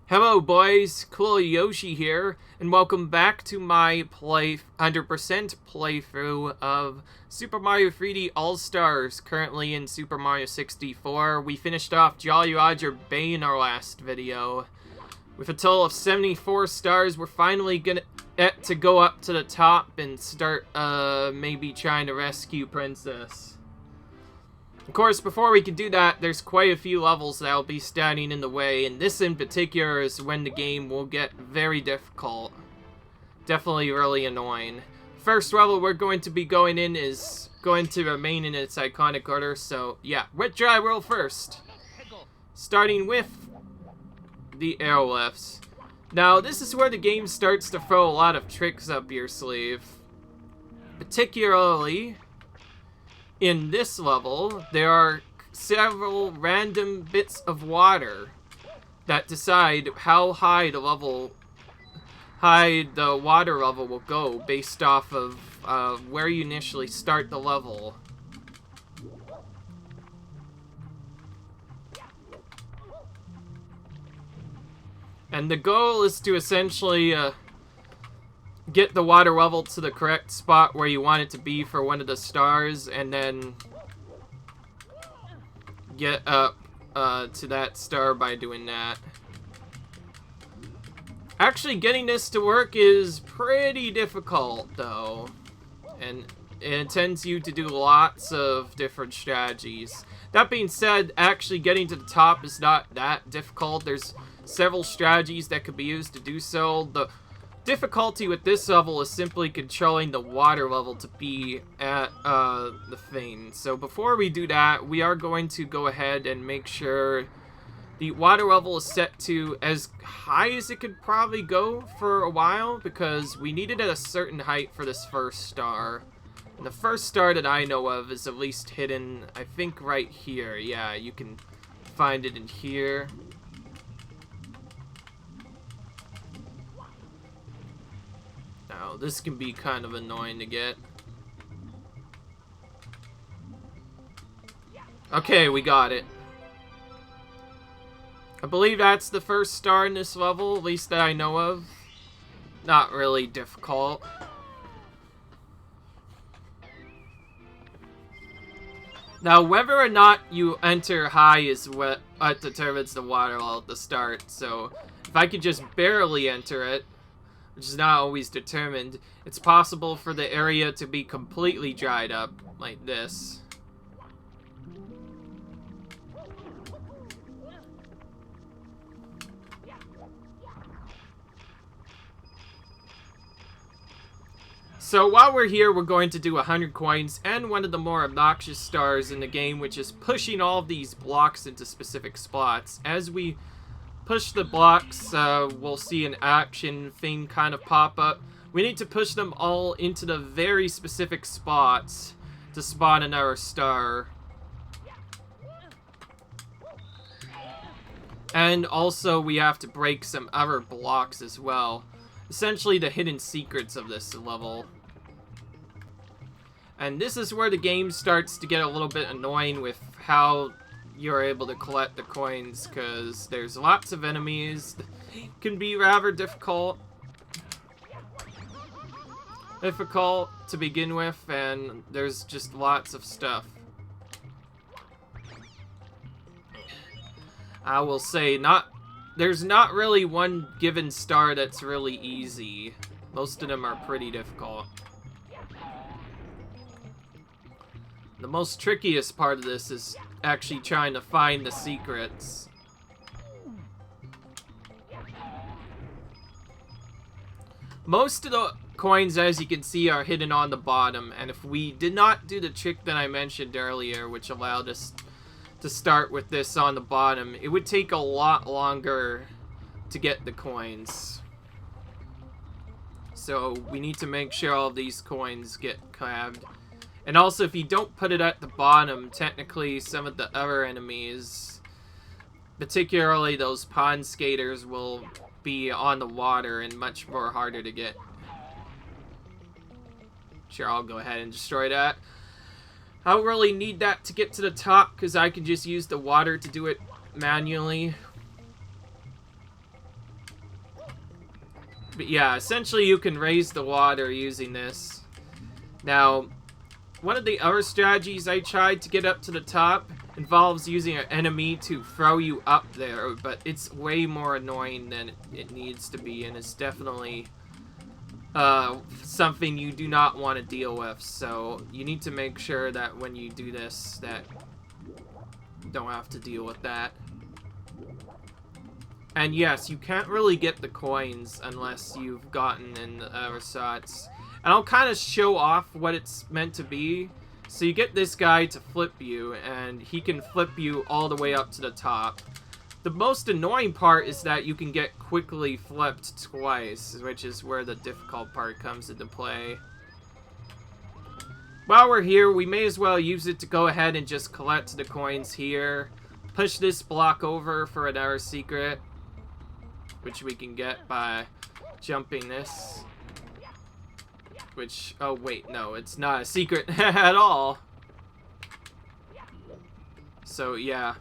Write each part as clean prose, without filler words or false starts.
Hello boys, Cool Yoshi here, and welcome back to my 100% playthrough of Super Mario 3D All-Stars, currently in Super Mario 64. We finished off Jolly Roger Bay in our last video. With a total of 74 stars, we're finally gonna get to go up to the top and start, maybe trying to rescue Princess. Of course, before we can do that, there's quite a few levels that'll be standing in the way, and this in particular is when the game will get very difficult. Definitely really annoying. First level we're going to be going in is going to remain in its iconic order, so yeah, wet dry roll first. Starting with the airlifts. Now, this is where the game starts to throw a lot of tricks up your sleeve. Particularly in this level, there are several random bits of water that decide how high the water level will go based off of where you initially start the level. And the goal is to essentially get the water level to the correct spot where you want it to be for one of the stars, and then get up to that star by doing that. Actually, getting this to work is pretty difficult, though, and it intends you to do lots of different strategies. That being said, actually getting to the top is not that difficult. There's several strategies that could be used to do so. The difficulty with this level is simply controlling the water level to be at the thing. So before we do that, we are going to go ahead and make sure the water level is set to as high as it could probably go for a while, because we need it at a certain height for this first star. And the first star that I know of is at least hidden, I think, right here. Yeah, you can find it in here. Now, this can be kind of annoying to get. Okay, we got it. I believe that's the first star in this level, at least that I know of. Not really difficult. Now, whether or not you enter high is what determines the water level at the start. So, if I could just barely enter it, which is not always determined, it's possible for the area to be completely dried up, like this. So while we're here, we're going to do 100 coins and one of the more obnoxious stars in the game, which is pushing all of these blocks into specific spots. As we push the blocks, we'll see an action thing kind of pop up. We need to push them all into the very specific spots to spawn another star. And also we have to break some other blocks as well. Essentially the hidden secrets of this level. And this is where the game starts to get a little bit annoying with how you're able to collect the coins, because there's lots of enemies. It can be rather difficult to begin with, and there's just lots of stuff. I will say, there's not really one given star that's really easy. Most of them are pretty difficult. The most trickiest part of this is actually trying to find the secrets. Most of the coins, as you can see, are hidden on the bottom, and if we did not do the trick that I mentioned earlier, which allowed us to start with this on the bottom, it would take a lot longer to get the coins. So we need to make sure all these coins get grabbed. And also, if you don't put it at the bottom, technically some of the other enemies, particularly those pond skaters, will be on the water and much more harder to get. Sure, I'll go ahead and destroy that. I don't really need that to get to the top, because I can just use the water to do it manually. But yeah, essentially you can raise the water using this. Now, one of the other strategies I tried to get up to the top involves using an enemy to throw you up there, but it's way more annoying than it needs to be, and it's definitely something you do not want to deal with. So you need to make sure that when you do this, that you don't have to deal with that. And yes, you can't really get the coins unless you've gotten in the other shots. And I'll kind of show off what it's meant to be. So you get this guy to flip you, and he can flip you all the way up to the top. The most annoying part is that you can get quickly flipped twice, which is where the difficult part comes into play. While we're here, we may as well use it to go ahead and just collect the coins here. Push this block over for another secret, which we can get by jumping this. Which, oh wait, no, it's not a secret at all. So yeah.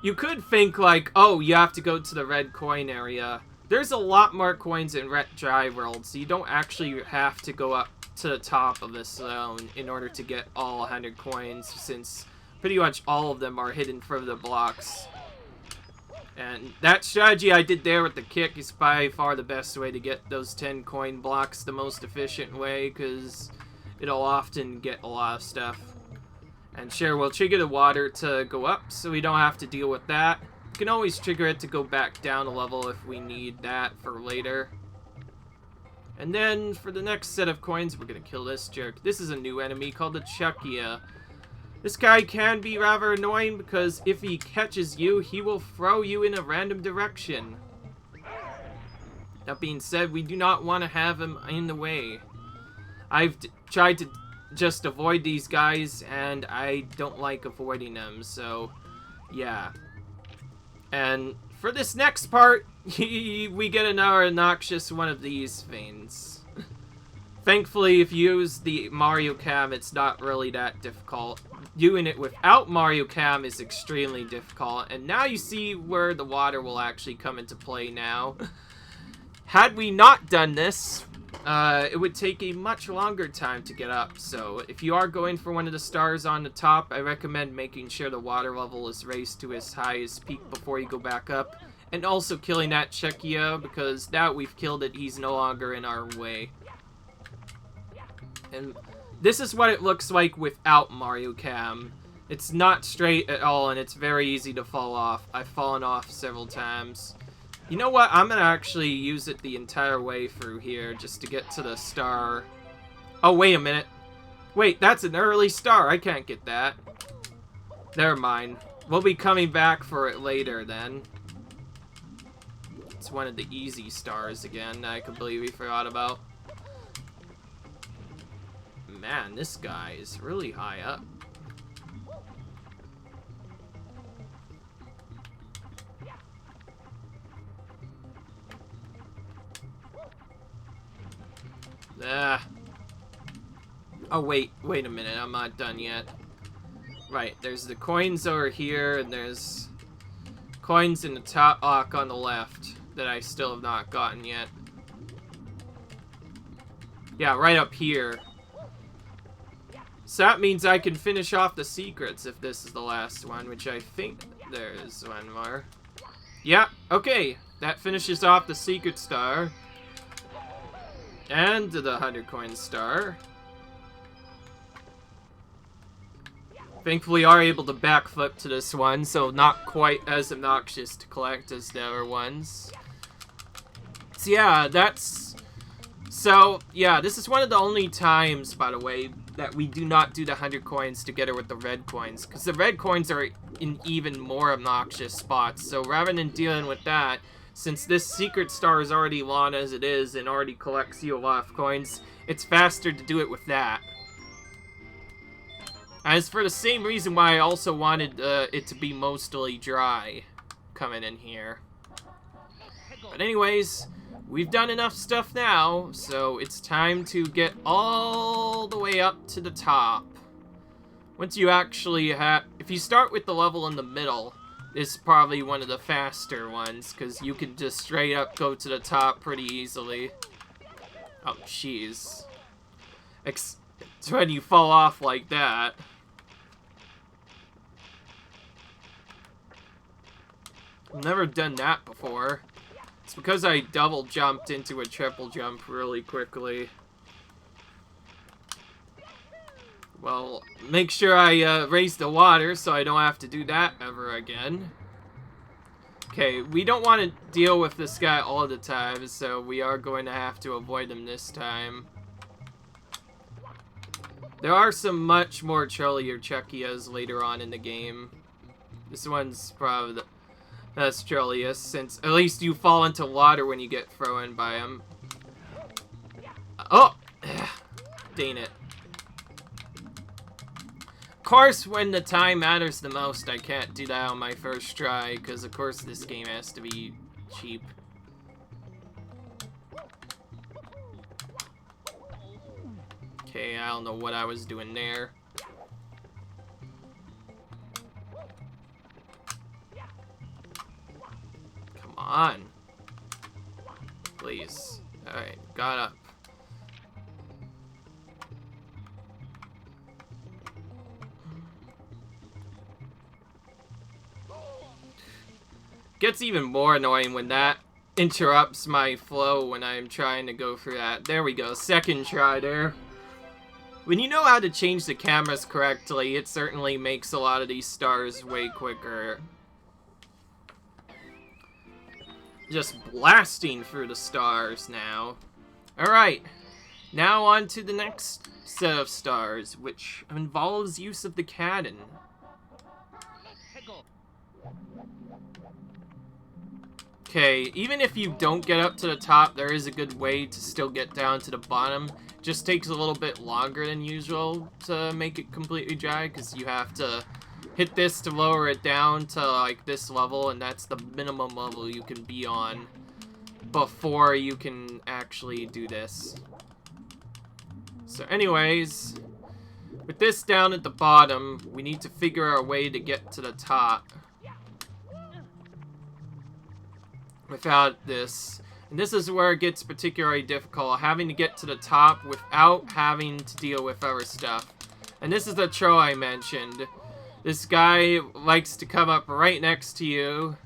You could think like, oh, you have to go to the red coin area. There's a lot more coins in Red Dry World, so you don't actually have to go up to the top of this zone in order to get all 100 coins, since pretty much all of them are hidden from the blocks. And that strategy I did there with the kick is by far the best way to get those 10 coin blocks, the most efficient way, because it'll often get a lot of stuff. And sure, we'll trigger the water to go up, so we don't have to deal with that. We can always trigger it to go back down a level if we need that for later. And then, for the next set of coins, we're gonna kill this jerk. This is a new enemy called the Chuckia. This guy can be rather annoying because if he catches you, he will throw you in a random direction. That being said, we do not want to have him in the way. I've tried to just avoid these guys, and I don't like avoiding them, so yeah. And for this next part, we get another obnoxious one of these things. Thankfully, if you use the Mario Cam, it's not really that difficult. Doing it without Mario Cam is extremely difficult, and now you see where the water will actually come into play now. Had we not done this, it would take a much longer time to get up, so if you are going for one of the stars on the top, I recommend making sure the water level is raised to its highest peak before you go back up, and also killing that Chuckia, because now we've killed it, he's no longer in our way. And this is what it looks like without Mario Cam. It's not straight at all, and it's very easy to fall off. I've fallen off several times. You know what? I'm gonna actually use it the entire way through here, just to get to the star. Oh, wait a minute. Wait, that's an early star. I can't get that. Never mind. We'll be coming back for it later, then. It's one of the easy stars again, I completely forgot about. Man, this guy is really high up. Oh, wait a minute, I'm not done yet. Right, there's the coins over here, and there's coins in the top lock on the left that I still have not gotten yet. Yeah, right up here. So that means I can finish off the secrets if this is the last one, which I think there's one more. Yeah, okay. That finishes off the secret star. And the 100 coin star. Thankfully, we are able to backflip to this one, so not quite as obnoxious to collect as the other ones. So yeah, this is one of the only times, by the way, that we do not do the 100 coins together with the red coins, because the red coins are in even more obnoxious spots. So rather than dealing with that, since this secret star is already long as it is and already collects you a lot of coins, it's faster to do it with that. As for the same reason why I also wanted it to be mostly dry coming in here. But anyways, we've done enough stuff now, so it's time to get all the way up to the top. Once you actually have... If you start with the level in the middle, is probably one of the faster ones, because you can just straight up go to the top pretty easily. Oh, jeez. It's when you fall off like that. I've never done that before. It's because I double jumped into a triple jump really quickly. Well, make sure I raise the water so I don't have to do that ever again. Okay, we don't want to deal with this guy all the time, so we are going to have to avoid him this time. There are some much more trollier Chuckias later on in the game. This one's probably the best trolliest, since at least you fall into water when you get thrown by him. Oh! Dang it. Of course, when the time matters the most, I can't do that on my first try, because of course this game has to be cheap. Okay, I don't know what I was doing there. Come on. Please. Alright, got up. Gets even more annoying when that interrupts my flow when I'm trying to go through that. There we go, second try there. When you know how to change the cameras correctly, it certainly makes a lot of these stars way quicker. Just blasting through the stars now. Alright, now on to the next set of stars, which involves use of the cannon. Okay, even if you don't get up to the top, there is a good way to still get down to the bottom. Just takes a little bit longer than usual to make it completely dry, because you have to hit this to lower it down to like this level, and that's the minimum level you can be on before you can actually do this. So anyways, with this down at the bottom, we need to figure out a way to get to the top without this. And this is where it gets particularly difficult, having to get to the top without having to deal with other stuff. And this is the troll I mentioned. This guy likes to come up right next to you,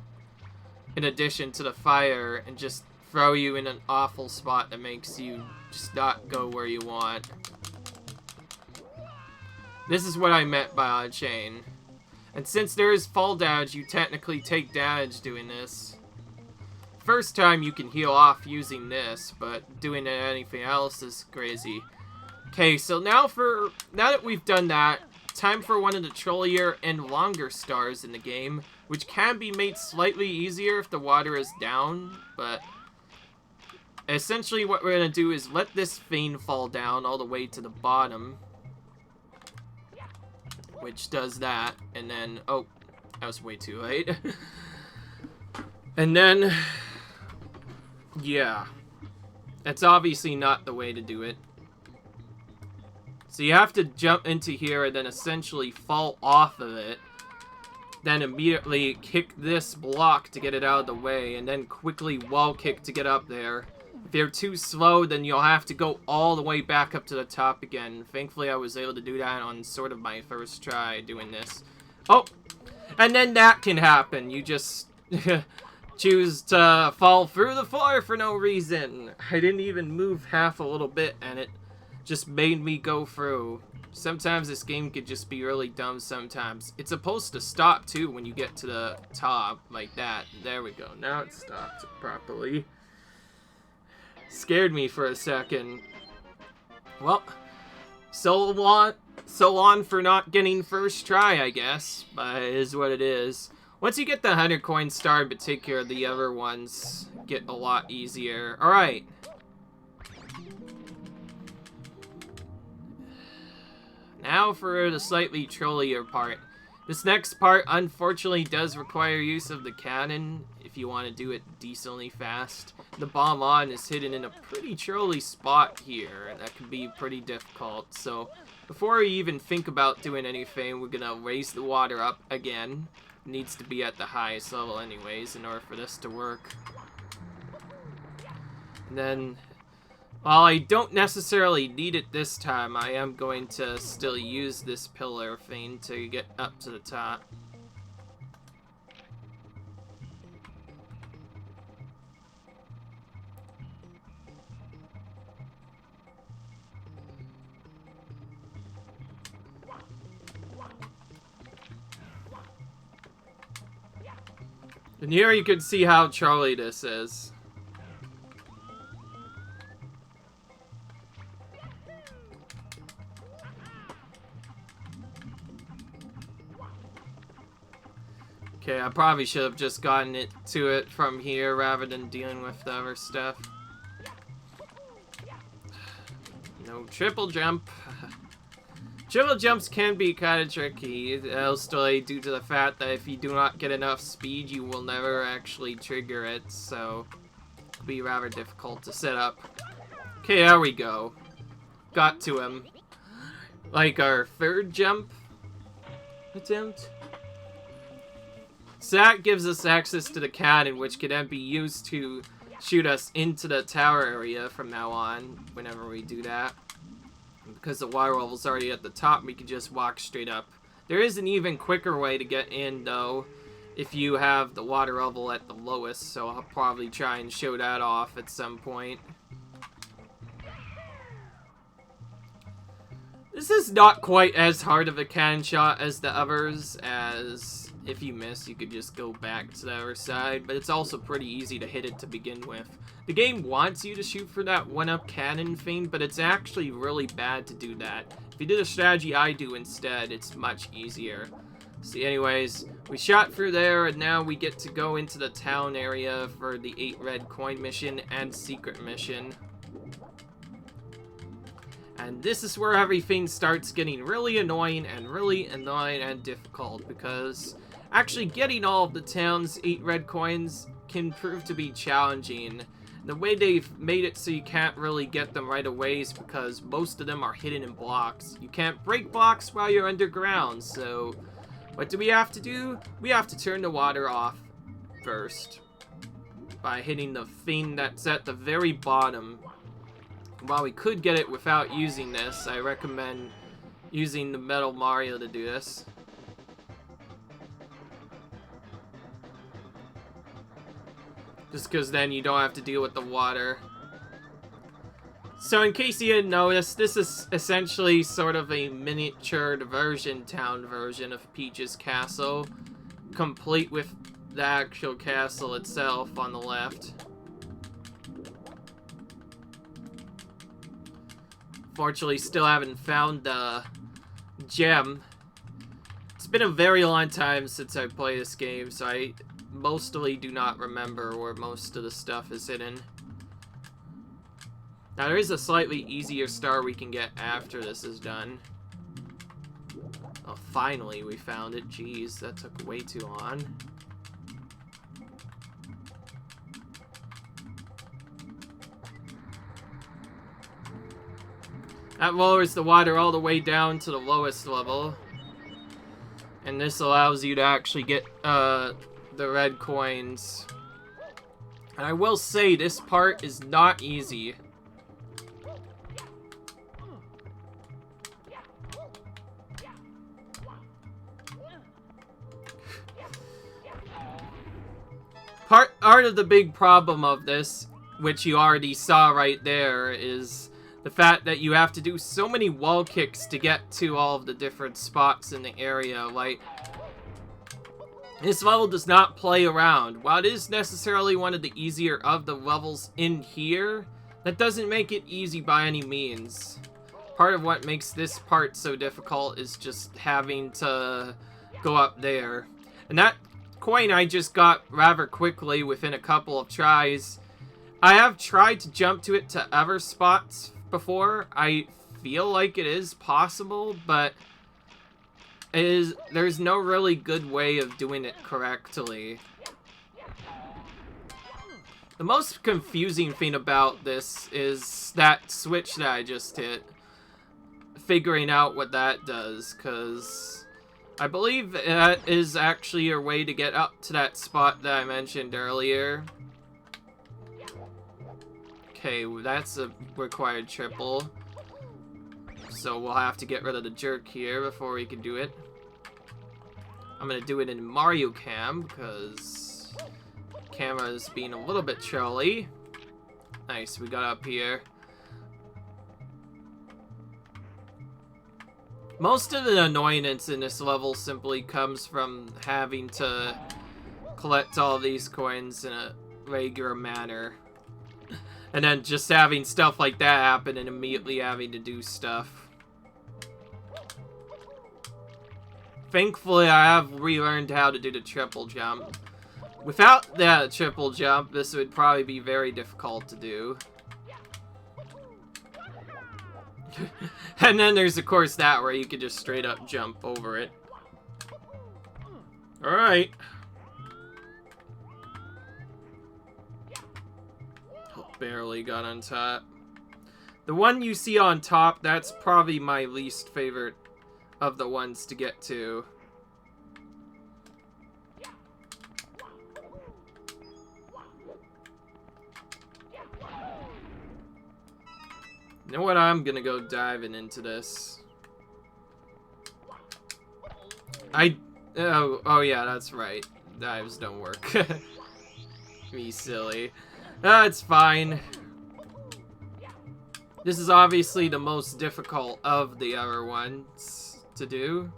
in addition to the fire, and just throw you in an awful spot that makes you just not go where you want. This is what I meant by on chain. And since there is fall damage, you technically take damage doing this. First time you can heal off using this, but doing anything else is crazy. Okay, so now that we've done that, time for one of the trollier and longer stars in the game, which can be made slightly easier if the water is down, but essentially what we're going to do is let this vein fall down all the way to the bottom, which does that, and then, oh, that was way too late. And then, yeah, that's obviously not the way to do it. So you have to jump into here and then essentially fall off of it, then immediately kick this block to get it out of the way, and then quickly wall kick to get up there. If you're too slow, then you'll have to go all the way back up to the top again. Thankfully, I was able to do that on sort of my first try doing this. Oh, and then that can happen. You just choose to fall through the floor for no reason. I didn't even move half a little bit, and it just made me go through. Sometimes this game could just be really dumb sometimes. It's supposed to stop, too, when you get to the top, like that. There we go. Now it stopped properly. Scared me for a second. Well, so on for not getting first try, I guess. But it is what it is. Once you get the 100 coin star in particular, the other ones get a lot easier. Alright. Now for the slightly trollier part. This next part, unfortunately, does require use of the cannon if you want to do it decently fast. The bomb on is hidden in a pretty trolly spot here. That can be pretty difficult. So before we even think about doing anything, we're going to raise the water up again. needs to be at the highest level anyways in order for this to work. And then, while I don't necessarily need it this time, I am going to still use this pillar thing to get up to the top. And here you can see how Charlie this is. Okay, I probably should have just gotten it to it from here rather than dealing with the other stuff. No triple jump. Triple jumps can be kind of tricky, mostly due to the fact that if you do not get enough speed, you will never actually trigger it, so it'll be rather difficult to set up. Okay, there we go. Got to him. Like our third jump attempt. So that gives us access to the cannon, which can then be used to shoot us into the tower area from now on, whenever we do that. Because the water level's already at the top, we can just walk straight up. There is an even quicker way to get in, though, if you have the water level at the lowest, so I'll probably try and show that off at some point. This is not quite as hard of a cannon shot as the others, as if you miss, you could just go back to the other side, but it's also pretty easy to hit it to begin with. The game wants you to shoot for that one-up cannon thing, but it's actually really bad to do that. If you do the strategy I do instead, it's much easier. See, anyways, we shot through there, and now we get to go into the town area for the 8 red coin mission and secret mission. And this is where everything starts getting really annoying and difficult, because actually getting all of the town's 8 red coins can prove to be challenging. The way they've made it so you can't really get them right away is because most of them are hidden in blocks. You can't break blocks while you're underground, so what do? We have to turn the water off first by hitting the thing that's at the very bottom. While we could get it without using this, I recommend using the Metal Mario to do this. Just because then you don't have to deal with the water. So in case you didn't notice, this is essentially sort of a miniatured town version of Peach's Castle, complete with the actual castle itself on the left. Fortunately, still haven't found the gem. It's been a very long time since I played this game, so I mostly do not remember where most of the stuff is hidden. Now, there is a slightly easier star we can get after this is done. Oh, finally we found it. Jeez, that took way too long. That lowers the water all the way down to the lowest level. And this allows you to actually get the red coins. And I will say, this part is not easy. Part of the big problem of this, which you already saw right there, is the fact that you have to do so many wall kicks to get to all of the different spots in the area. Like, this level does not play around. While it is necessarily one of the easier of the levels in here, that doesn't make it easy by any means. Part of what makes this part so difficult is just having to go up there. And that coin I just got rather quickly within a couple of tries. I have tried to jump to it to other spots before. I feel like it is possible, but there's no really good way of doing it correctly. The most confusing thing about this is that switch that I just hit. Figuring out what that does, because I believe that is actually a way to get up to that spot that I mentioned earlier. Okay, that's a required triple. So we'll have to get rid of the jerk here before we can do it. I'm gonna do it in Mario Cam because camera's being a little bit trolly. Nice, we got up here. Most of the annoyance in this level simply comes from having to collect all these coins in a regular manner. And then just having stuff like that happen and immediately having to do stuff. Thankfully, I have relearned how to do the triple jump. Without that triple jump, this would probably be very difficult to do. And then there's, of course, that where you could just straight up jump over it. Alright. Barely got on top. The one you see on top, that's probably my least favorite of the ones to get to. You know what? I'm gonna go diving into this. Oh yeah, that's right. Dives don't work. Me silly. It's fine. This is obviously the most difficult of the other ones to do.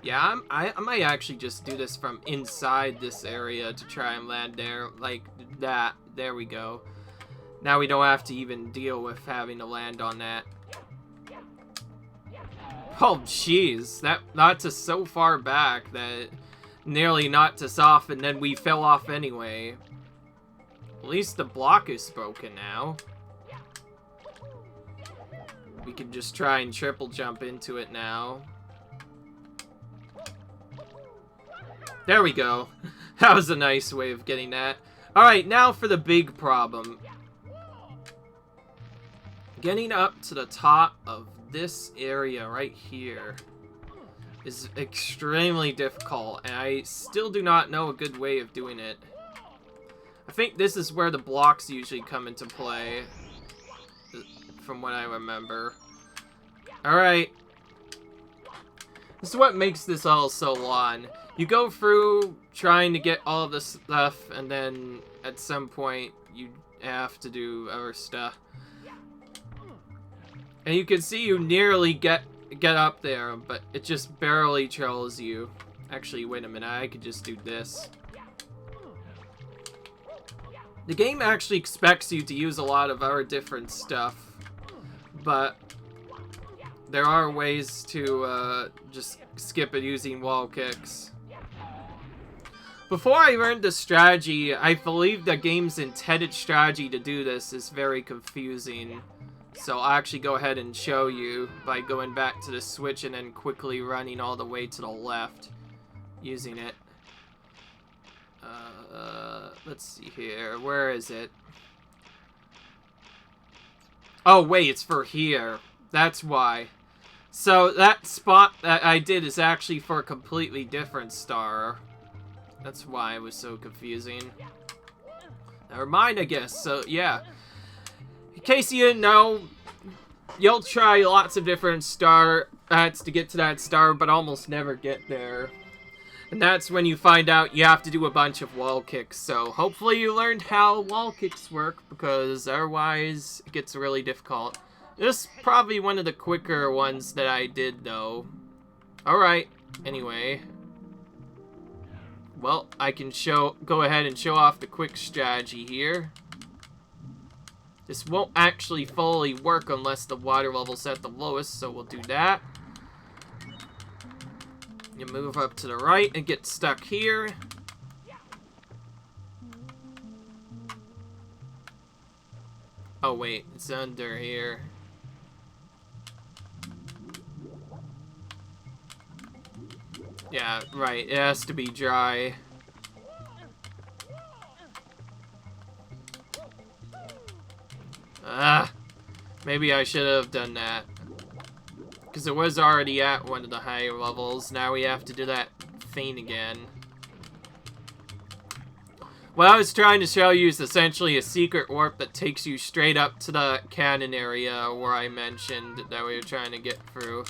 Yeah, I might actually just do this from inside this area to try and land there, like that. There we go. Now we don't have to even deal with having to land on that. Oh, jeez. That knocked us so far back that nearly knocked us off, and then we fell off anyway. At least the block is broken now. We can just try and triple jump into it now. There we go. That was a nice way of getting that. Alright, now for the big problem. Getting up to the top of this area right here is extremely difficult, and I still do not know a good way of doing it. I think this is where the blocks usually come into play, from what I remember. Alright. This is what makes this all so long. You go through trying to get all of this stuff, and then at some point you have to do other stuff. And you can see you nearly get up there, but it just barely trolls you. Actually, wait a minute, I could just do this. The game actually expects you to use a lot of other different stuff, but there are ways to just skip it using wall kicks. Before I learned the strategy, I believe the game's intended strategy to do this is very confusing. So I'll actually go ahead and show you by going back to the switch and then quickly running all the way to the left using it. Let's see here. Where is it? Oh, wait, it's for here. That's why. So that spot that I did is actually for a completely different star. That's why it was so confusing. Never mind, I guess. So, yeah. In case you didn't know, you'll try lots of different star to get to that star, but almost never get there. And that's when you find out you have to do a bunch of wall kicks. So hopefully you learned how wall kicks work, because otherwise it gets really difficult. This is probably one of the quicker ones that I did, though. Alright, anyway. Well, I can go ahead and show off the quick strategy here. This won't actually fully work unless the water level's at the lowest, so we'll do that. You move up to the right and get stuck here. Oh wait, it's under here. Yeah, right, it has to be dry. Maybe I should have done that. Because it was already at one of the higher levels. Now we have to do that thing again. What I was trying to show you is essentially a secret warp that takes you straight up to the cannon area where I mentioned that we were trying to get through.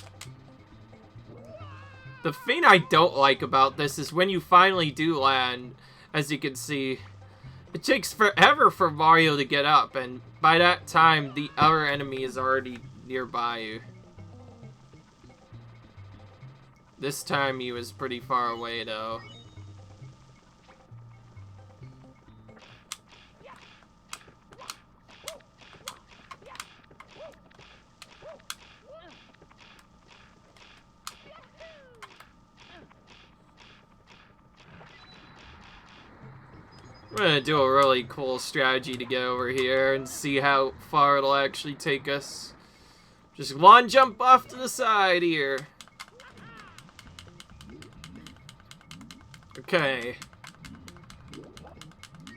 The thing I don't like about this is when you finally do land, as you can see, it takes forever for Mario to get up, and by that time, the other enemy is already nearby you. This time he was pretty far away, though. I'm gonna do a really cool strategy to get over here and see how far it'll actually take us. Just one jump off to the side here. Okay.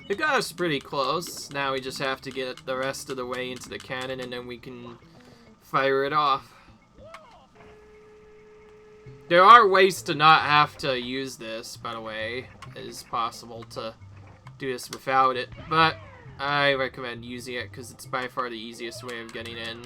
It got us pretty close. Now we just have to get the rest of the way into the cannon and then we can fire it off. There are ways to not have to use this, by the way. It is possible to do this without it, but I recommend using it because it's by far the easiest way of getting in.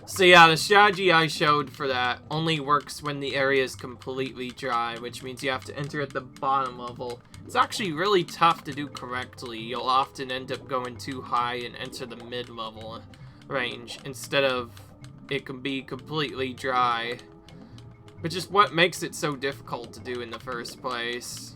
So yeah, the strategy I showed for that only works when the area is completely dry, which means you have to enter at the bottom level. It's actually really tough to do correctly. You'll often end up going too high and enter the mid-level range instead of it can be completely dry. Which is what makes it so difficult to do in the first place.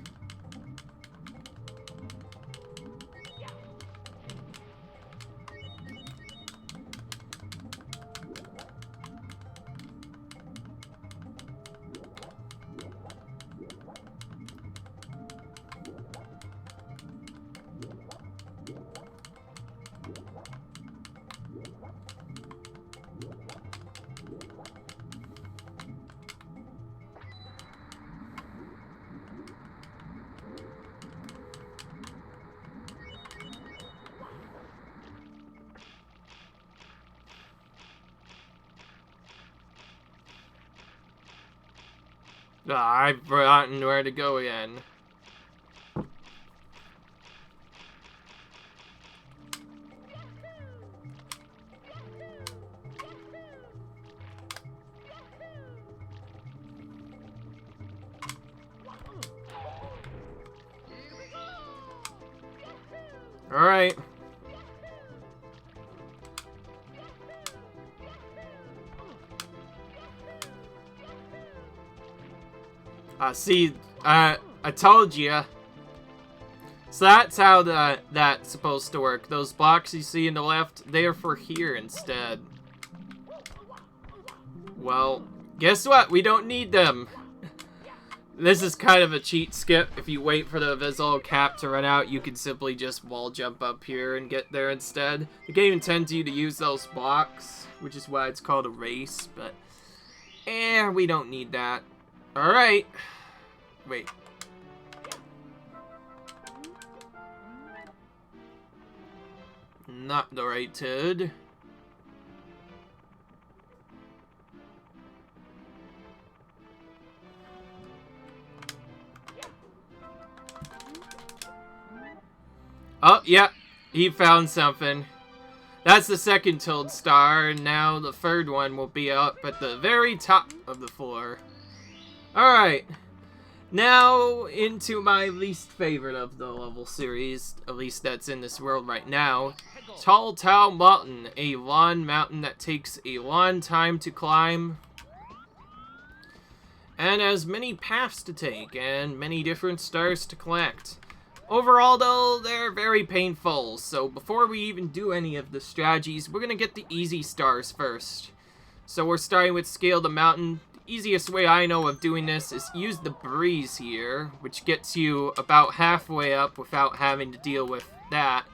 I've forgotten where to go again. All right. See, I told you. So that's how that's supposed to work. Those blocks you see in the left, they are for here instead. Well, guess what? We don't need them. This is kind of a cheat skip. If you wait for the visible cap to run out, you can simply just wall jump up here and get there instead. The game intends you to use those blocks, which is why it's called a race, but we don't need that. Alright. Wait. Not the right Toad. Oh, yeah. He found something. That's the second Toad star, and now the third one will be up at the very top of the floor. Alright. Now, into my least favorite of the level series, at least that's in this world right now. Tall Tao Mountain, a long mountain that takes a long time to climb. And has many paths to take, and many different stars to collect. Overall, though, they're very painful, so before we even do any of the strategies, we're gonna get the easy stars first. So we're starting with Scale the Mountain. Easiest way I know of doing this is use the breeze here, which gets you about halfway up without having to deal with that.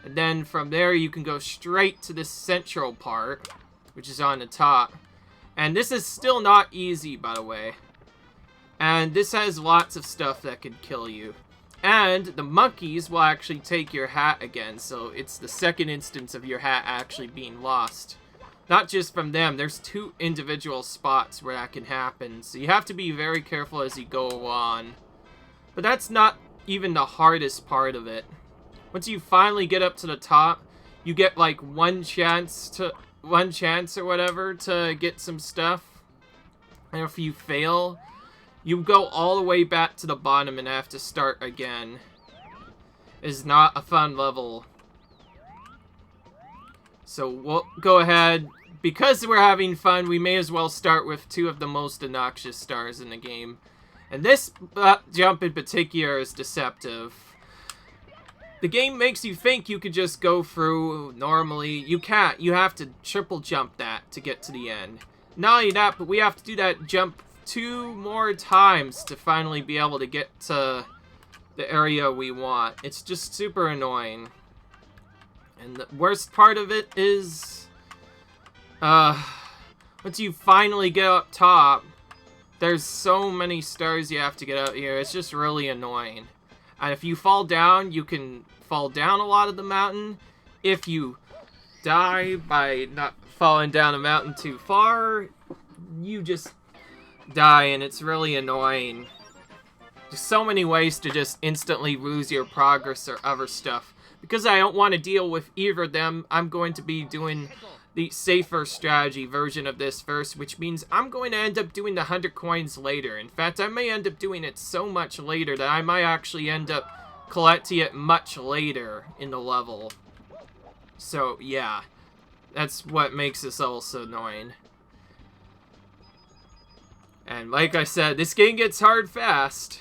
And then from there you can go straight to this central part, which is on the top. And this is still not easy, by the way. And this has lots of stuff that could kill you. And the monkeys will actually take your hat again, so it's the second instance of your hat actually being lost. Not just from them, there's 2 individual spots where that can happen, so you have to be very careful as you go on. But that's not even the hardest part of it. Once you finally get up to the top, you get like one chance or whatever to get some stuff. And if you fail, you go all the way back to the bottom and have to start again. It's not a fun level. So we'll go ahead. Because we're having fun, we may as well start with 2 of the most obnoxious stars in the game. And this jump in particular is deceptive. The game makes you think you could just go through normally. You can't. You have to triple jump that to get to the end. Not only that, but we have to do that jump 2 more times to finally be able to get to the area we want. It's just super annoying. And the worst part of it is, once you finally get up top, there's so many stars you have to get out here. It's just really annoying. And if you fall down, you can fall down a lot of the mountain. If you die by not falling down a mountain too far, you just die, and it's really annoying. There's so many ways to just instantly lose your progress or other stuff. Because I don't want to deal with either of them, I'm going to be doing the safer strategy version of this first, which means I'm going to end up doing the 100 coins later. In fact, I may end up doing it so much later that I might actually end up collecting it much later in the level. So, yeah. That's what makes this all so annoying. And like I said, this game gets hard fast.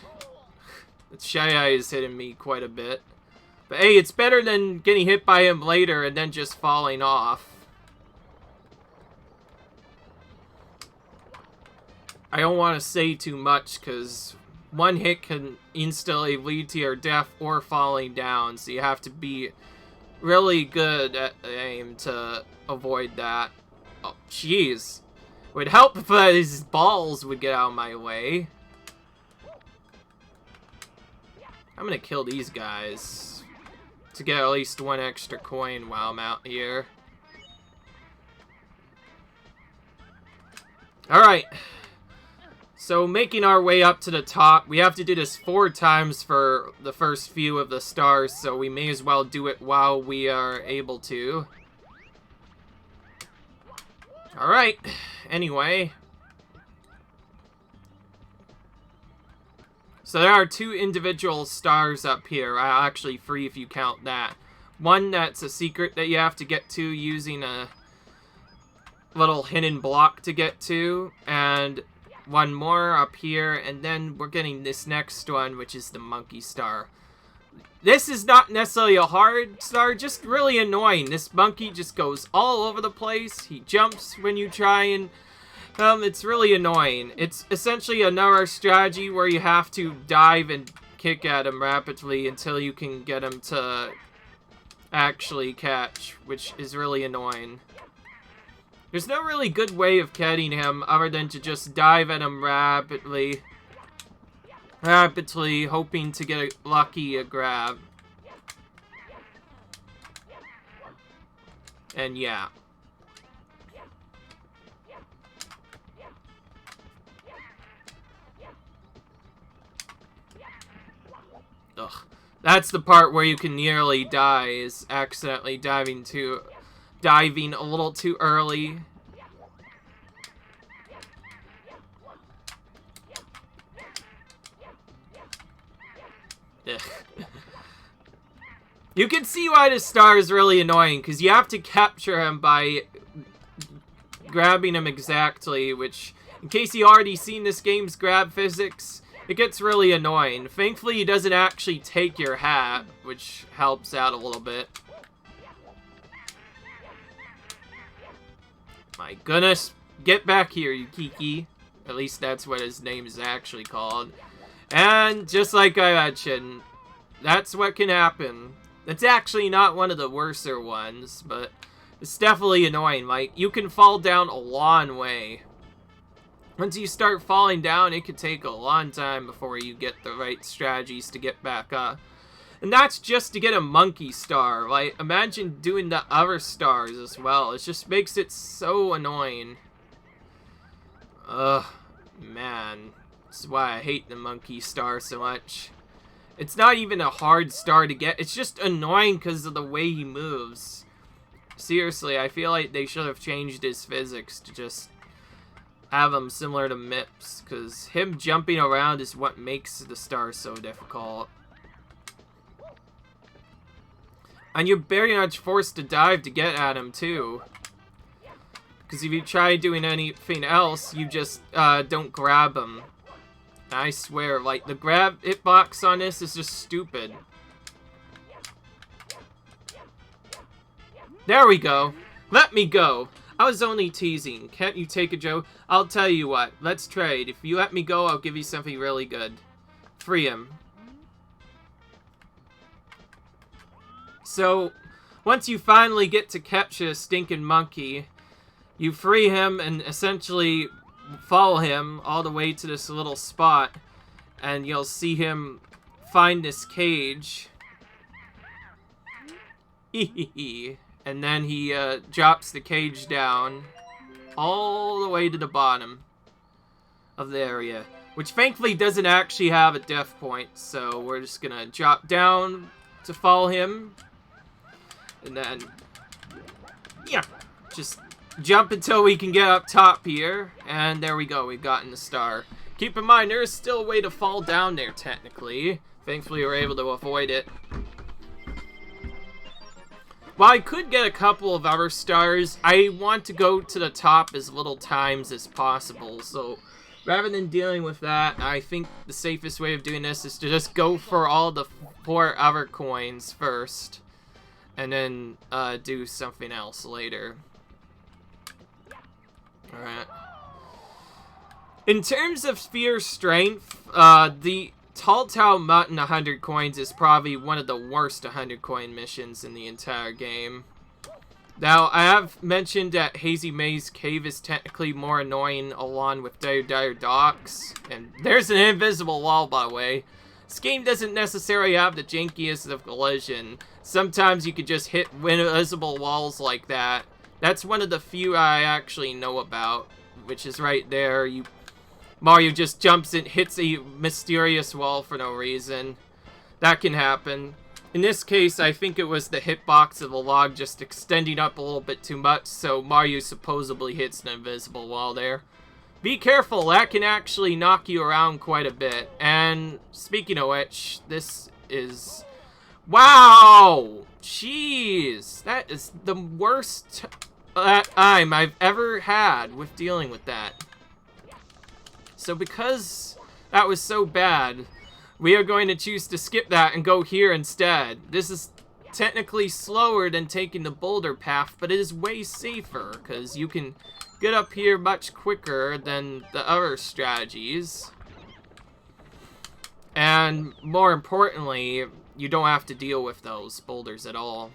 The Shy Eye is hitting me quite a bit. But hey, it's better than getting hit by him later and then just falling off. I don't want to say too much because one hit can instantly lead to your death or falling down. So you have to be really good at aim to avoid that. Oh, jeez. It would help if his balls would get out of my way. I'm gonna kill these guys to get at least 1 extra coin while I'm out here. Alright. So making our way up to the top, we have to do this 4 times for the first few of the stars, so we may as well do it while we are able to. Alright, anyway. So there are 2 individual stars up here. Actually 3 if you count that. One that's a secret that you have to get to using a little hidden block to get to. And one more up here. And then we're getting this next one, which is the monkey star. This is not necessarily a hard star, just really annoying. This monkey just goes all over the place. He jumps when you try and... it's really annoying. It's essentially another strategy where you have to dive and kick at him rapidly until you can get him to actually catch, which is really annoying. There's no really good way of catching him other than to just dive at him rapidly, hoping to get a grab. And yeah. Ugh. That's the part where you can nearly die, is accidentally diving a little too early. Ugh. You can see why this star is really annoying, because you have to capture him by grabbing him exactly, which, in case you already seen this game's grab physics, it gets really annoying. Thankfully, he doesn't actually take your hat, which helps out a little bit. My goodness. Get back here, you Kiki. At least that's what his name is actually called. And just like I mentioned, that's what can happen. It's actually not one of the worser ones, but it's definitely annoying. Like, you can fall down a long way. Once you start falling down, it could take a long time before you get the right strategies to get back up. And that's just to get a monkey star. Like, imagine doing the other stars as well. It just makes it so annoying. Ugh, man. This is why I hate the monkey star so much. It's not even a hard star to get. It's just annoying because of the way he moves. Seriously, I feel like they should have changed his physics to just have him similar to Mips, because him jumping around is what makes the star so difficult. And you're very much forced to dive to get at him, too. Because if you try doing anything else, you just don't grab him. I swear, like, the grab hitbox on this is just stupid. There we go. Let me go. I was only teasing. Can't you take a joke? I'll tell you what. Let's trade. If you let me go, I'll give you something really good. Free him. So, once you finally get to capture a stinking monkey, you free him and essentially follow him all the way to this little spot, and you'll see him find this cage. And then he drops the cage down all the way to the bottom of the area, which thankfully doesn't actually have a death point, so we're just gonna drop down to follow him, and then, yeah, just jump until we can get up top here, and there we go, we've gotten the star. Keep in mind, there is still a way to fall down there, technically. Thankfully, we were able to avoid it. While I could get a couple of other stars, I want to go to the top as little times as possible, so rather than dealing with that, I think the safest way of doing this is to just go for all the 4 other coins first, and then do something else later. Alright. In terms of sphere strength, the Tall Tao Mountain 100 coins is probably one of the worst 100 coin missions in the entire game. Now, I have mentioned that Hazy Maze Cave is technically more annoying along with Dire Docks. And there's an invisible wall, by the way. This game doesn't necessarily have the jankiest of collision. Sometimes you could just hit invisible walls like that. That's one of the few I actually know about, which is right there. Mario just jumps and hits a mysterious wall for no reason. That can happen. In this case, I think it was the hitbox of the log just extending up a little bit too much, so Mario supposedly hits an invisible wall there. Be careful, that can actually knock you around quite a bit. And speaking of which, this is... Wow! Jeez! That is the worst time I've ever had with dealing with that. So because that was so bad, we are going to choose to skip that and go here instead. This is technically slower than taking the boulder path, but it is way safer, because you can get up here much quicker than the other strategies. And more importantly, you don't have to deal with those boulders at all.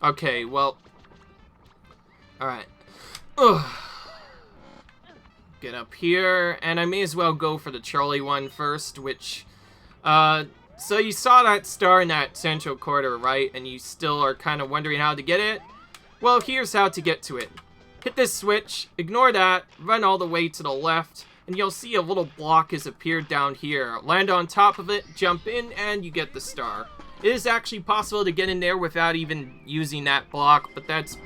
Okay, well... Alright. Ugh. Get up here, and I may as well go for the Charlie one first, which, so you saw that star in that central corner, right, and you still are kind of wondering how to get it? Well, here's how to get to it. Hit this switch, ignore that, run all the way to the left, and you'll see a little block has appeared down here. Land on top of it, jump in, and you get the star. It is actually possible to get in there without even using that block, but that's...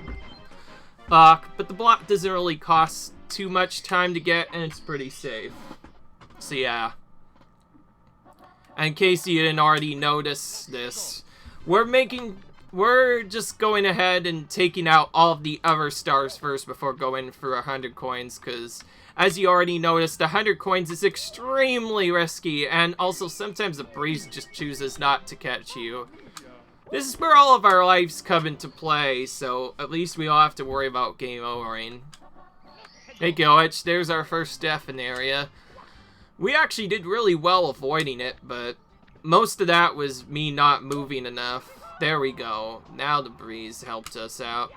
but the block doesn't really cost too much time to get, and it's pretty safe. So yeah. And in case you didn't already notice this, we're just going ahead and taking out all of the other stars first before going for 100 coins, because as you already noticed, 100 coins is extremely risky, and also sometimes the breeze just chooses not to catch you. This is where all of our lives come into play, so at least we don't have to worry about game overing. Hey Goich, there's our first death in the area. We actually did really well avoiding it, but most of that was me not moving enough. There we go. Now the breeze helped us out.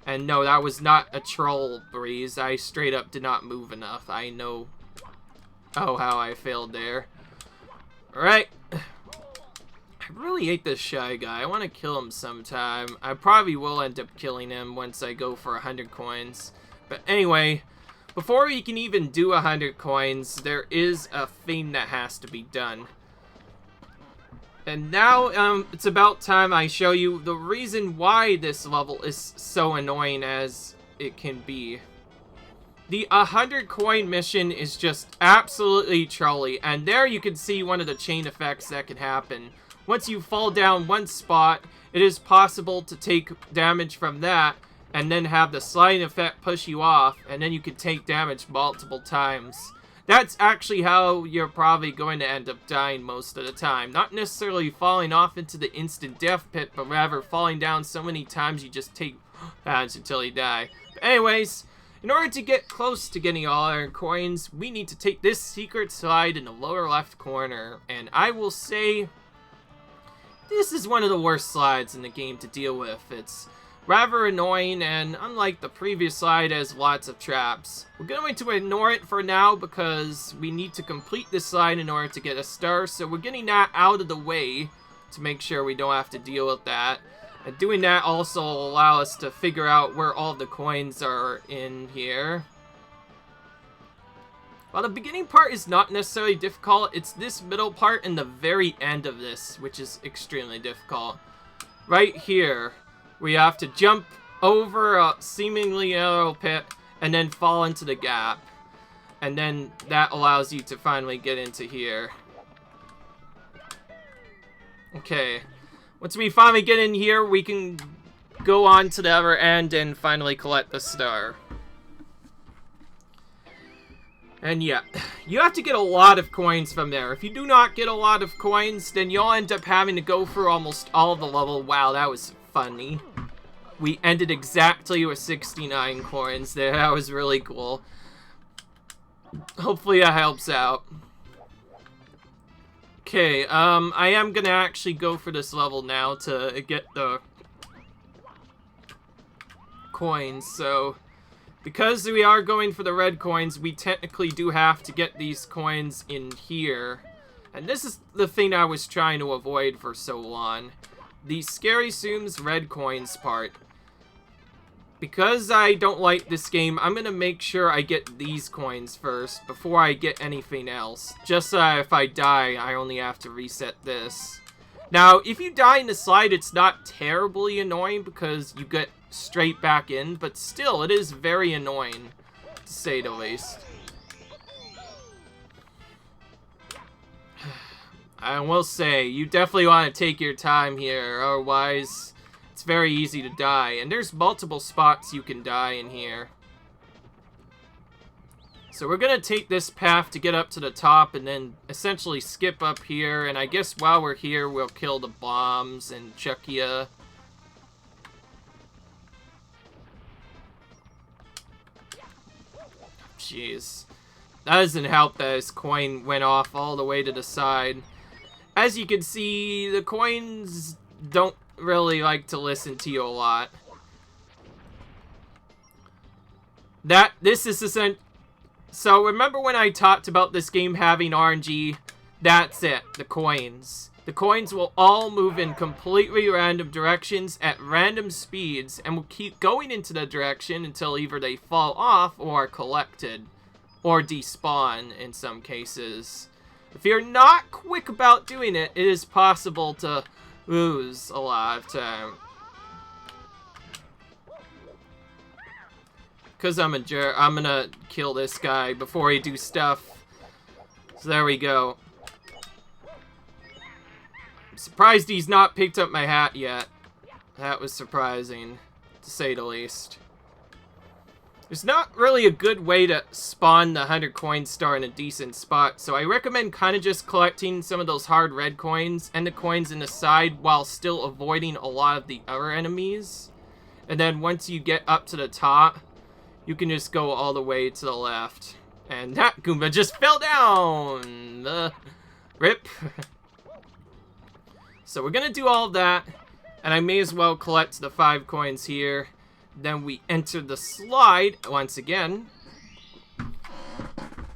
And no, that was not a troll, Breeze. I straight up did not move enough. I know how I failed there. Alright. I really hate this Shy Guy. I want to kill him sometime. I probably will end up killing him once I go for 100 coins. But anyway, before you can even do 100 coins, there is a thing that has to be done. And now, it's about time I show you the reason why this level is so annoying as it can be. The 100 coin mission is just absolutely trolly, and there you can see one of the chain effects that can happen. Once you fall down one spot, it is possible to take damage from that, and then have the sliding effect push you off, and then you can take damage multiple times. That's actually how you're probably going to end up dying most of the time. Not necessarily falling off into the instant death pit, but rather falling down so many times you just take damage until you die. But anyways, in order to get close to getting all our coins, we need to take this secret slide in the lower left corner. And I will say, this is one of the worst slides in the game to deal with. It's rather annoying, and unlike the previous slide, has lots of traps. We're going to ignore it for now because we need to complete this slide in order to get a star, so we're getting that out of the way to make sure we don't have to deal with that. And doing that also will allow us to figure out where all the coins are in here. While the beginning part is not necessarily difficult, it's this middle part and the very end of this which is extremely difficult. Right here, we have to jump over a seemingly narrow pit and then fall into the gap. And then that allows you to finally get into here. Okay. Once we finally get in here, we can go on to the other end and finally collect the star. And yeah, you have to get a lot of coins from there. If you do not get a lot of coins, then you'll end up having to go through almost all of the level. Wow, that was funny. We ended exactly with 69 coins there. That was really cool. Hopefully that helps out. Okay, I am gonna actually go for this level now to get the coins, so because we are going for the red coins, we technically do have to get these coins in here. And this is the thing I was trying to avoid for so long. The Scary Zooms red coins part. Because I don't like this game, I'm gonna make sure I get these coins first before I get anything else. Just so if I die, I only have to reset this. Now, if you die in the slide, it's not terribly annoying because you get straight back in, but still, it is very annoying, to say the least. I will say, you definitely want to take your time here, otherwise it's very easy to die. And there's multiple spots you can die in here. So we're going to take this path to get up to the top and then essentially skip up here. And I guess while we're here, we'll kill the bombs and Chuckia. Jeez. That doesn't help that his coin went off all the way to the side. As you can see, the coins don't really like to listen to you a lot. This is so remember when I talked about this game having RNG? That's it, the coins. The coins will all move in completely random directions at random speeds and will keep going into the direction until either they fall off or are collected. Or despawn in some cases. If you're not quick about doing it, it is possible to lose a lot of time. Because I'm a jerk, I'm gonna kill this guy before he do stuff. So there we go. I'm surprised he's not picked up my hat yet. That was surprising, to say the least. There's not really a good way to spawn the 100 coin star in a decent spot, so I recommend kind of just collecting some of those hard red coins and the coins in the side while still avoiding a lot of the other enemies. And then once you get up to the top, you can just go all the way to the left. And that Goomba just fell down! Rip. So we're gonna do all of that, and I may as well collect the 5 coins here. Then we enter the slide once again.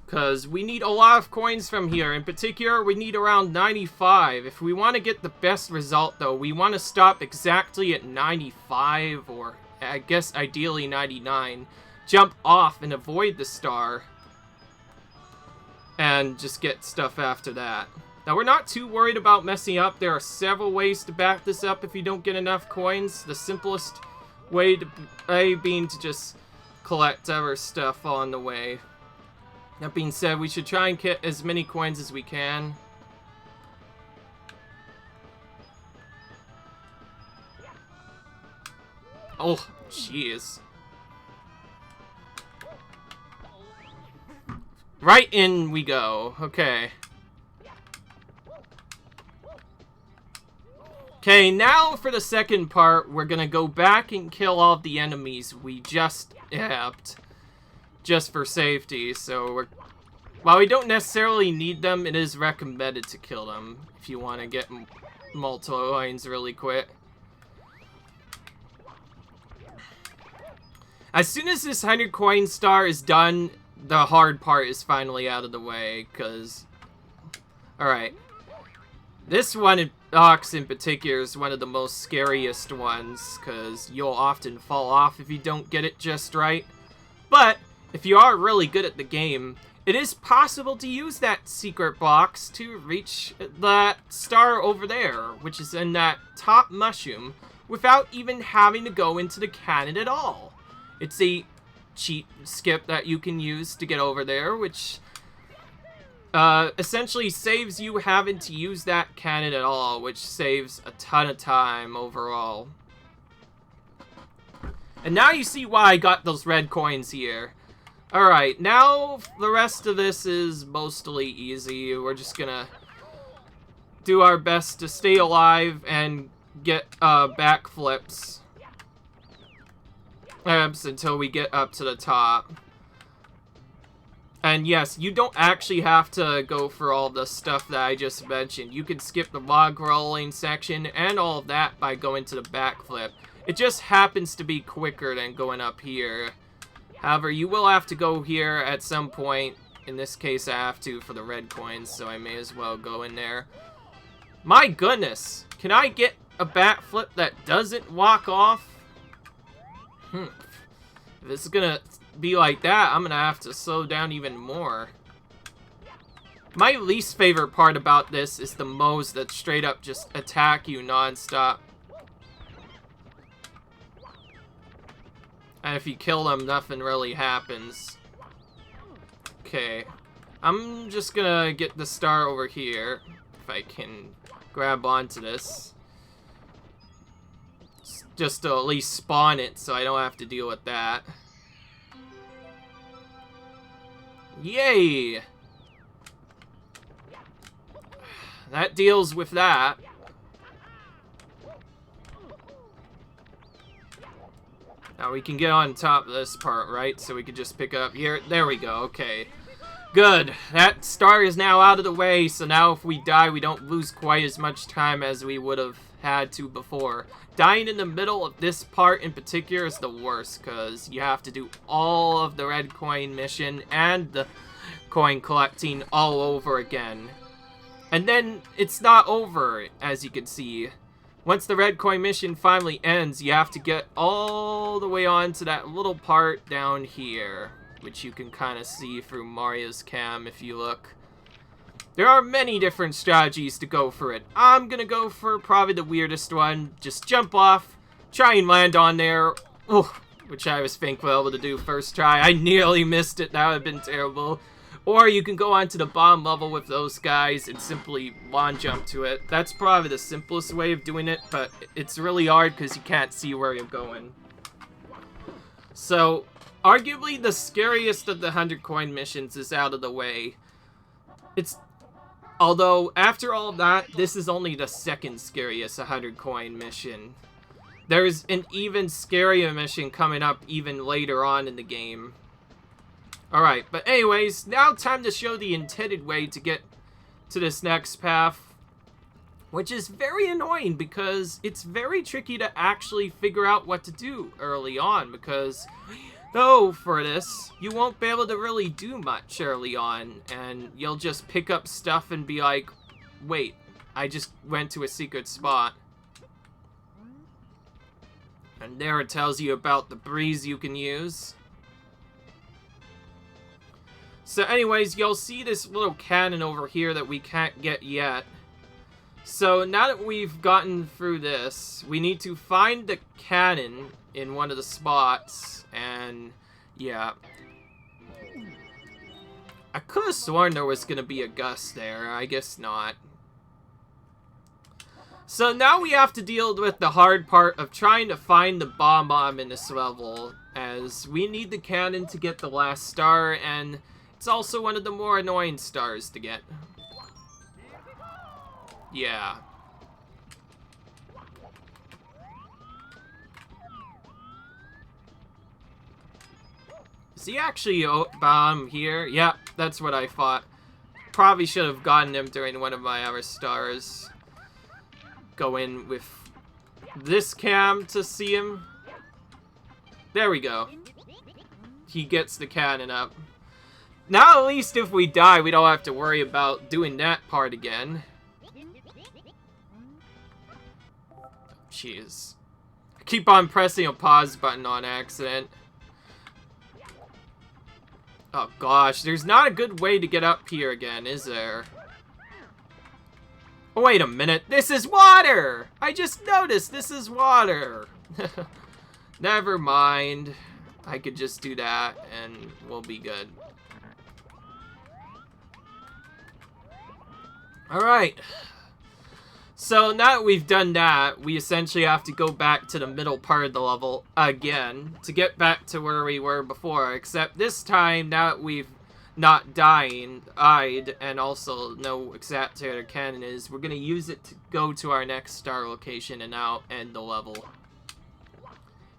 Because we need a lot of coins from here. In particular, we need around 95. If we want to get the best result, though, we want to stop exactly at 95, or I guess ideally 99. Jump off and avoid the star. And just get stuff after that. Now, we're not too worried about messing up. There are several ways to back this up if you don't get enough coins. The simplest way to being to just collect other stuff on the way. That being said, we should try and get as many coins as we can. Oh, jeez. Right in we go. Okay. Okay, now for the second part, we're gonna go back and kill all of the enemies we just apt. Just for safety, so while we don't necessarily need them, it is recommended to kill them if you want to get multiple lines really quick. As soon as this 100 coin star is done, the hard part is finally out of the way, because... Alright. This one, Ox in particular, is one of the most scariest ones, because you'll often fall off if you don't get it just right. But if you are really good at the game, it is possible to use that secret box to reach that star over there, which is in that top mushroom, without even having to go into the cannon at all. It's a cheat skip that you can use to get over there, which essentially saves you having to use that cannon at all, which saves a ton of time overall. And now you see why I got those red coins here. Alright, now the rest of this is mostly easy. We're just gonna do our best to stay alive and get backflips until we get up to the top. And yes, you don't actually have to go for all the stuff that I just mentioned. You can skip the log rolling section and all of that by going to the backflip. It just happens to be quicker than going up here. However, you will have to go here at some point. In this case, I have to for the red coins, so I may as well go in there. My goodness! Can I get a backflip that doesn't walk off? If this is gonna be like that, I'm gonna have to slow down even more. My least favorite part about this is the modes that straight up just attack you non-stop. And if you kill them, nothing really happens. Okay. I'm just gonna get the star over here. If I can grab onto this. Just to at least spawn it, so I don't have to deal with that. Yay! That deals with that. Now we can get on top of this part, right? So we can just pick up here. There we go. Okay. Good. That star is now out of the way, so now if we die, we don't lose quite as much time as we would have had to before. Dying in the middle of this part in particular is the worst, because you have to do all of the red coin mission and the coin collecting all over again. And then it's not over, as you can see. Once the red coin mission finally ends, you have to get all the way on to that little part down here, which you can kind of see through Mario's cam if you look. There are many different strategies to go for it. I'm gonna go for probably the weirdest one. Just jump off, try and land on there, which I was thankful able to do first try. I nearly missed it, that would have been terrible. Or you can go on to the bottom level with those guys and simply lawn jump to it. That's probably the simplest way of doing it, but it's really hard because you can't see where you're going. So, arguably the scariest of the 100 coin missions is out of the way. Although, after all that, this is only the second scariest 100 coin mission. There's an even scarier mission coming up even later on in the game. Alright, but anyways, now time to show the intended way to get to this next path. which is very annoying because it's very tricky to actually figure out what to do early on, because though for this, you won't be able to really do much early on, and you'll just pick up stuff and be like, wait, I just went to a secret spot. And there it tells you about the breeze you can use. So anyways, you'll see this little cannon over here that we can't get yet. So now that we've gotten through this, we need to find the cannon in one of the spots, and yeah. I could have sworn there was going to be a gust there. I guess not. So now we have to deal with the hard part of trying to find the bomb in this level, as we need the cannon to get the last star, and it's also one of the more annoying stars to get. Yeah. Is he actually bomb here? Yeah, that's what I thought. Probably should have gotten him during one of my other stars. Go in with this cam to see him. There we go. He gets the cannon up. Now at least if we die, we don't have to worry about doing that part again. Jeez. I keep on pressing a pause button on accident. Oh gosh, there's not a good way to get up here again, is there? Oh, wait a minute, this is water! I just noticed this is water! Never mind. I could just do that and we'll be good. Alright. So now that we've done that, we essentially have to go back to the middle part of the level again to get back to where we were before, except this time, now that we've not died, and also know exactly where the cannon is, we're going to use it to go to our next star location and now end the level.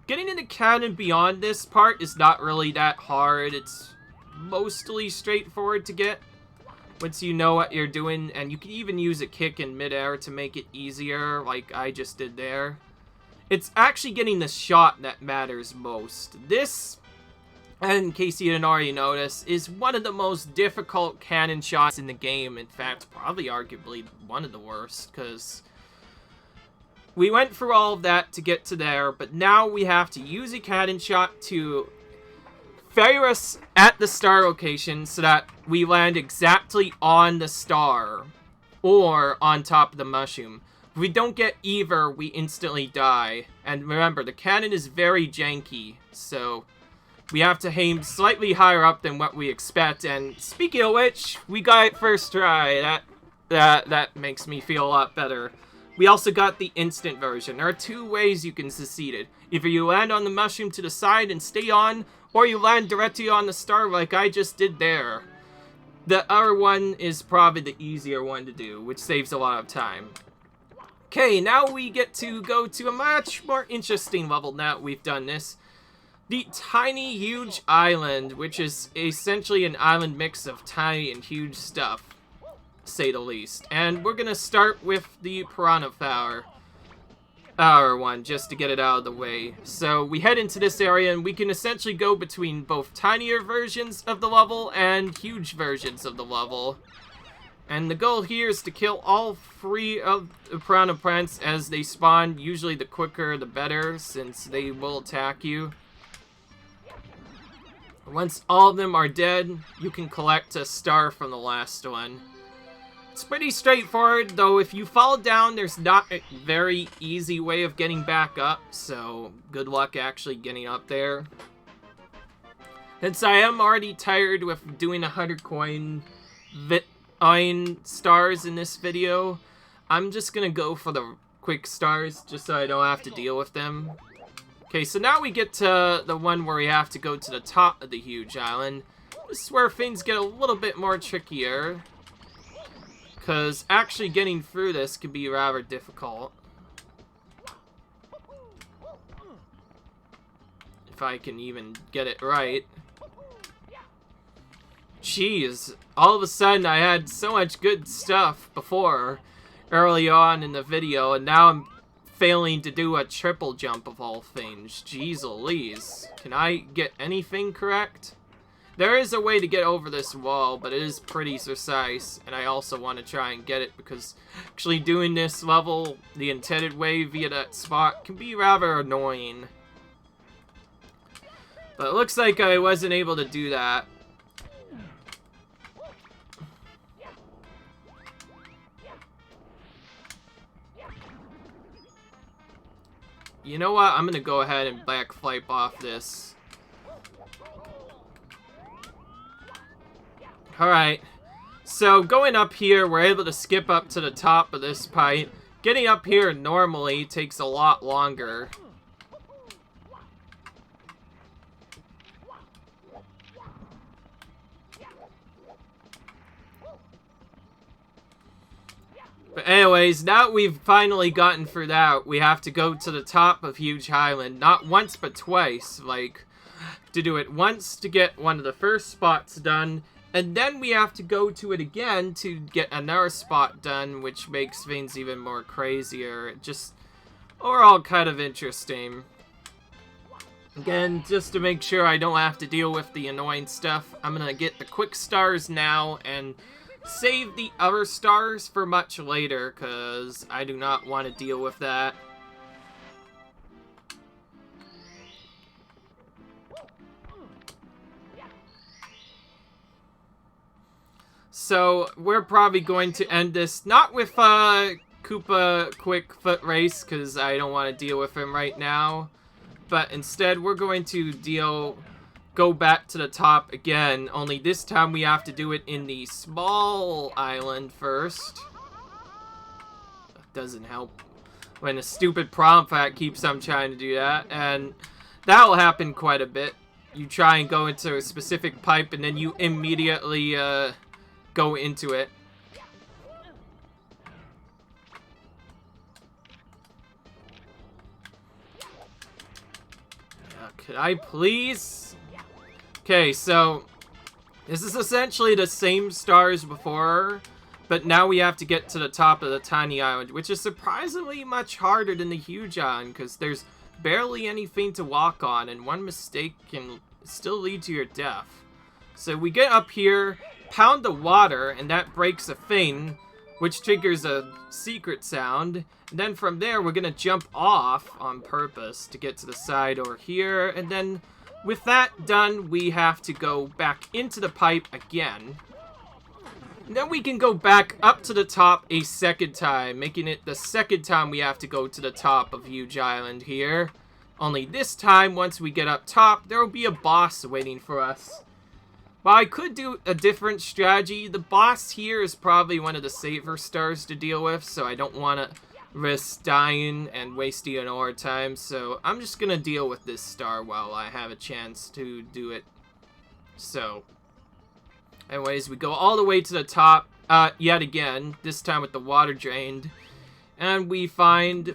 Getting into cannon beyond this part is not really that hard. It's mostly straightforward to get once you know what you're doing, and you can even use a kick in midair to make it easier, like I just did there. It's actually getting the shot that matters most. This, and in case you didn't already notice, is one of the most difficult cannon shots in the game. In fact, probably arguably one of the worst, because we went through all of that to get to there, but now we have to use a cannon shot to fire us at the star location so that we land exactly on the star or on top of the mushroom. If we don't get either, we instantly die. And remember, the cannon is very janky, so we have to aim slightly higher up than what we expect. And speaking of which, we got it first try. That makes me feel a lot better. We also got the instant version. There are two ways you can succeed it. Either you land on the mushroom to the side and stay on, or you land directly on the star like I just did there. The other one is probably the easier one to do, which saves a lot of time. Okay, now we get to go to a much more interesting level now that we've done this. The Tiny Huge Island, which is essentially an island mix of tiny and huge stuff, to say the least. And we're gonna start with the Piranha Flower one, just to get it out of the way. So we head into this area and we can essentially go between both tinier versions of the level and huge versions of the level. And the goal here is to kill all three of the piranha plants as they spawn. Usually the quicker the better, since they will attack you. Once all of them are dead, you can collect a star from the last one. It's pretty straightforward, though if you fall down, there's not a very easy way of getting back up, so good luck actually getting up there. Since I am already tired with doing 100 coin stars in this video, I'm just gonna go for the quick stars, just so I don't have to deal with them. Okay, so now we get to the one where we have to go to the top of the huge island. This is where things get a little bit more trickier, because actually getting through this can be rather difficult. If I can even get it right. Jeez, all of a sudden I had so much good stuff before, early on in the video, and now I'm failing to do a triple jump of all things. Jeez Louise. Can I get anything correct? There is a way to get over this wall, but it is pretty precise, and I also want to try and get it because actually doing this level the intended way via that spot can be rather annoying. But it looks like I wasn't able to do that. You know what? I'm gonna go ahead and backflip off this. Alright. So, going up here, we're able to skip up to the top of this pipe. Getting up here normally takes a lot longer. But anyways, now we've finally gotten through that, we have to go to the top of Huge Island. Not once, but twice. Like, to do it once to get one of the first spots done, and then we have to go to it again to get another spot done, which makes things even more crazier. Just overall kind of interesting. Again, just to make sure I don't have to deal with the annoying stuff, I'm gonna get the quick stars now and save the other stars for much later, because I do not want to deal with that. So, we're probably going to end this, not with Koopa Quick Foot Race, because I don't want to deal with him right now, but instead we're going to go back to the top again, only this time we have to do it in the small island first. That doesn't help when a stupid prom fact keeps on trying to do that, and that'll happen quite a bit. You try and go into a specific pipe and then you immediately go into it. Could I please? Okay, so this is essentially the same stars before, but now we have to get to the top of the tiny island, which is surprisingly much harder than the huge island, because there's barely anything to walk on, and one mistake can still lead to your death. So we get up here, pound the water, and that breaks a thing, which triggers a secret sound. And then from there, we're gonna jump off on purpose to get to the side over here, and then with that done, we have to go back into the pipe again. And then we can go back up to the top a second time, making it the second time we have to go to the top of Huge Island here. Only this time, once we get up top, there will be a boss waiting for us. While I could do a different strategy, the boss here is probably one of the safer stars to deal with, so I don't want to risk dying and wasting an hour time, so I'm just gonna deal with this star while I have a chance to do it. So, anyways, we go all the way to the top, yet again, this time with the water drained, and we find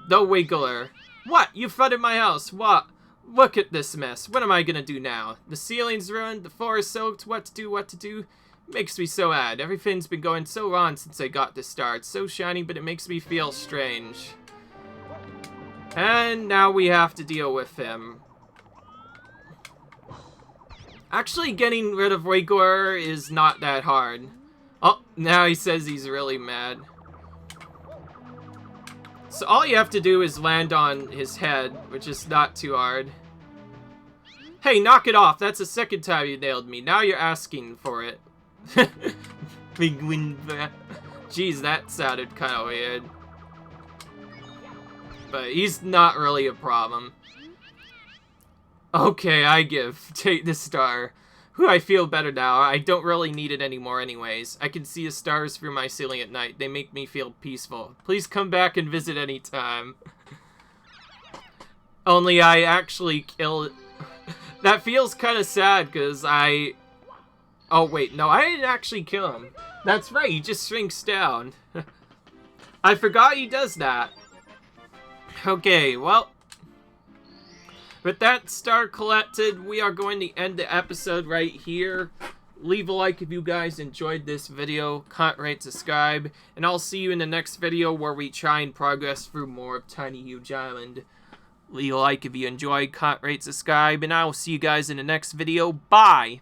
the Wiggler. What? You flooded my house. What? Look at this mess. What am I gonna do now? The ceiling's ruined, the floor is soaked, what to do? Makes me so mad. Everything's been going so wrong since I got this star. It's so shiny, but it makes me feel strange. And now we have to deal with him. Actually, getting rid of Wiggler is not that hard. Oh, now he says he's really mad. So all you have to do is land on his head, which is not too hard. Hey, knock it off. That's the second time you nailed me. Now you're asking for it. Jeez, that sounded kind of weird. But he's not really a problem. Okay, I give. Take the star. Whew, I feel better now. I don't really need it anymore anyways. I can see the stars through my ceiling at night. They make me feel peaceful. Please come back and visit anytime. Only I actually killed... That feels kind of sad, because I... Oh, wait, no, I didn't actually kill him. That's right, he just shrinks down. I forgot he does that. Okay, well... With that star collected, we are going to end the episode right here. Leave a like if you guys enjoyed this video, comment, rate, subscribe, and I'll see you in the next video where we try and progress through more of Tiny Huge Island. Leave a like if you enjoyed, comment, rate, subscribe, and I will see you guys in the next video. Bye!